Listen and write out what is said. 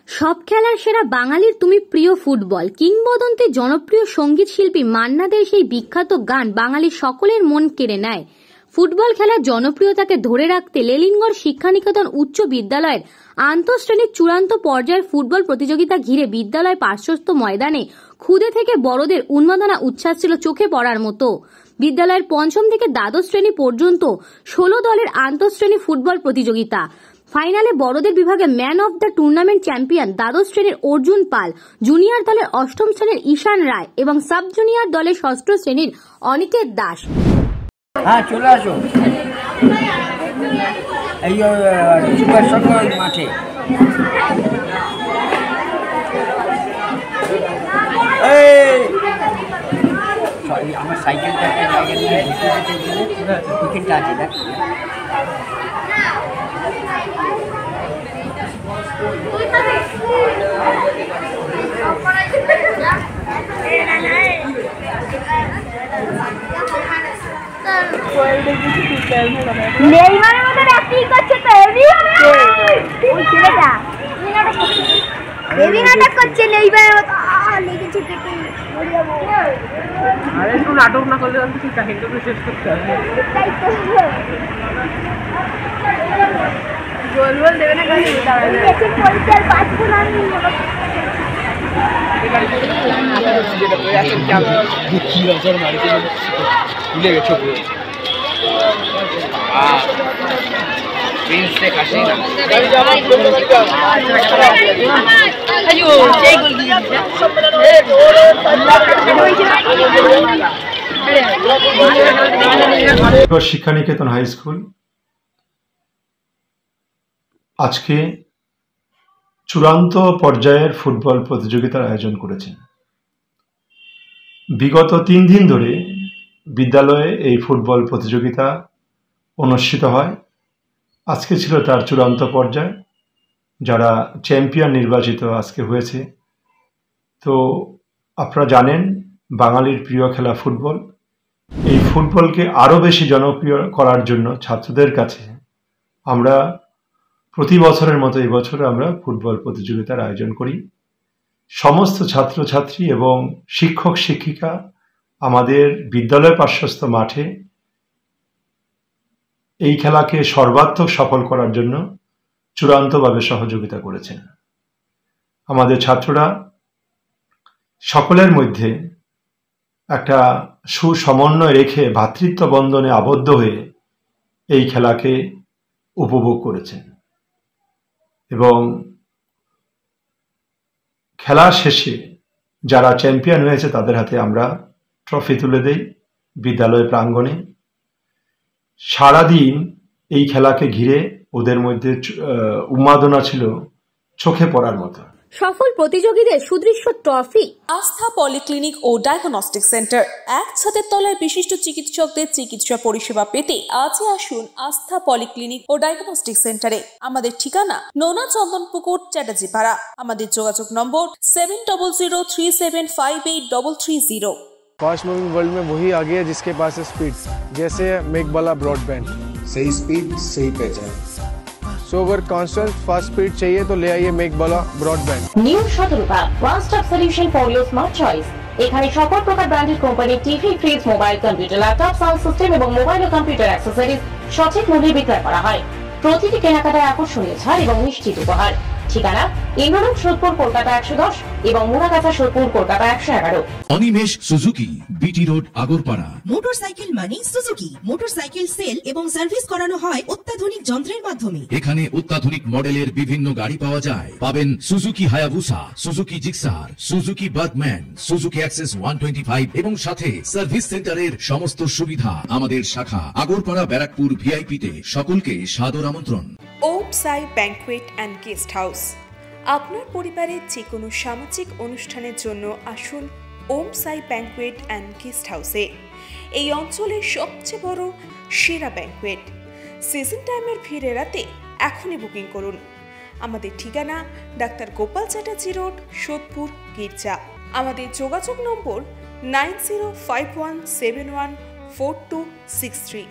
সব খেলার সেরা বাঙালির তুমি প্রিয় ফুটবল। কিংবদন্তি জনপ্রিয় সঙ্গীত শিল্পী মান্না দের সেই বিখ্যাত গান বাঙালির সকলের মন কেড়ে নেয়। ফুটবল খেলার জনপ্রিয়তাকে ধরে রাখতে লেলিনগড় শিক্ষানিকেতন উচ্চ বিদ্যালয়ের আন্তঃশ্রেণীর চূড়ান্ত পর্যায়ের ফুটবল প্রতিযোগিতা ঘিরে বিদ্যালয় পার্শ্বস্থ ময়দানে ক্ষুদে থেকে বড়দের উন্মাদনা উচ্ছ্বাস ছিল চোখে পড়ার মতো। বিদ্যালয়ের পঞ্চম থেকে দ্বাদশ শ্রেণী পর্যন্ত 16 দলের আন্তঃশ্রেণী ফুটবল প্রতিযোগিতা। ফাইনালে বড়দের বিভাগে man of the tournament champion দ্বাদশ শ্রেণীর অর্জুন পাল, জুনিয়র দলের অষ্টম শ্রেণীর ঈশান রায় এবং সাব জুনিয়র দলের ষষ্ঠ শ্রেণীর অনিকেত দাস। হ্যাঁ, চলে আসো এই সুপার মাঠে। আমার সাইকেলটা একটা জায়গা নিয়ে উইকেটটা আছে, দেখ। নেইমারের মতো অ্যাক্টিং করছে তো, হেভি ওই ছেলেটা হেভি নাটক করছে নেইমারের মতো। লেগেছে পেটে, আরে একটু নাটক না করলে আমি কি কাহিনীটা শেষ করতে হবে। গোল গোল দেবে না গাড়ি দাঁড়াবে এসে পড়তে আর পাঁচবো না আমি। কি নজর মারছে, ভুলে গেছো পুরো। প্রিন্সে কাশি না শিক্ষানিকেতন হাই স্কুল আজকে চূড়ান্ত পর্যায়ের ফুটবল প্রতিযোগিতার আয়োজন করেছেন। বিগত 3 দিন ধরে বিদ্যালয়ে এই ফুটবল প্রতিযোগিতা অনুষ্ঠিত হয়। আজকে ছিল তার চূড়ান্ত পর্যায়, যারা চ্যাম্পিয়ন নির্বাচিত আজকে হয়েছে। তো আপনারা জানেন বাঙালির প্রিয় খেলা ফুটবল। এই ফুটবলকে আরও বেশি জনপ্রিয় করার জন্য ছাত্রদের কাছে আমরা প্রতি বছরের মতো এই বছর আমরা ফুটবল প্রতিযোগিতার আয়োজন করি। সমস্ত ছাত্রছাত্রী এবং শিক্ষক শিক্ষিকা আমাদের বিদ্যালয় পার্শ্বস্থ মাঠে এই খেলাকে সর্বাত্মক সফল করার জন্য চূড়ান্তভাবে সহযোগিতা করেছেন। আমাদের ছাত্ররা সকলের মধ্যে একটা সুসমন্বয় রেখে ভ্রাতৃত্ব বন্ধনে আবদ্ধ হয়ে এই খেলাকে উপভোগ করেছেন এবং খেলা শেষে যারা চ্যাম্পিয়ন হয়েছে তাদের হাতে আমরা ট্রফি তুলে দেই বিদ্যালয় প্রাঙ্গণে। সারাদিন এই খেলাকে ঘিরে ওদের মধ্যে উন্মাদনা ছিল চোখে পড়ার মতো। সফল প্রতিযোগীদের সুদৃশ্য ট্রফি। আস্থা পলিক্লিনিক ও ডায়াগনস্টিক সেন্টার, এক ছাদের তলায় বিশিষ্ট চিকিৎসকদের চিকিৎসা পরিষেবা পেতে আজই আসুন আস্থা পলিক্লিনিক ও ডায়াগনস্টিক সেন্টারে। আমাদের ঠিকানা নোনা চন্দনপুকুর, চ্যাটার্জিপাড়া। আমাদের যোগাযোগ নম্বর 7003758330। फास्ट मूविंग वर्ल्ड में वही आगे है जिसके पास है स्पीड, जैसे मेघबाला ब्रॉडबैंड। सही स्पीड सही पहचान। सो अगर कांस्टेंट फास्ट स्पीड चाहिए तो ले आइए Meghbala broadband. New Shatarupa one stop solution for your smart choice. এখানে সকল প্রকার ব্র্যান্ডেড কোম্পানির TV, fridge, mobile, computer, laptop, sound system এবং মোবাইল ও কম্পিউটার অ্যাক্সেসরিজ সঠিক মূল্যে বিক্রয় করা হয়। প্রতিটি কেনাকাটায় আকর্ষণীয় ছাড় এবং নিশ্চিত উপহার। ঠিকানা ইন্দ্রনগর, সোদপুর, কলকাতা 110 এবং Murakachha, Sodepur, Kolkata 111। Animesh Suzuki, BT road, Agarpara. Motorcycle মানে সুজুকি। মোটরসাইকেল সেল এবং সার্ভিস করানো হয় অত্যাধুনিক যন্ত্রের মাধ্যমে। এখানে অত্যাধুনিক মডেলের বিভিন্ন গাড়ি পাওয়া যায়। পাবেন Suzuki Hayabusa, Suzuki Gixxer, Suzuki Bergman, Suzuki access 125 এবং সাথে সার্ভিস সেন্টারের সমস্ত সুবিধা। আমাদের শাখা আগরপাড়া, ব্যারাকপুর ভিআইপি তে। সকলকে সাদর আমন্ত্রণ। ওম সাই ব্যাংকুয়েট অ্যান্ড গেস্ট হাউস। আপনার পরিবারের যে কোনো সামাজিক অনুষ্ঠানের জন্য আসুন ওম সাই ব্যাংকুয়েট অ্যান্ড গেস্ট হাউসে। এই অঞ্চলের সবচেয়ে বড় সেরা ব্যাংকুয়েট। সিজন টাইমের ভিড় এড়াতে এখনই বুকিং করুন। আমাদের ঠিকানা ডাক্তার গোপাল চ্যাটার্জি রোড, সোদপুর, গির্জা। আমাদের যোগাযোগ নম্বর 9051714263।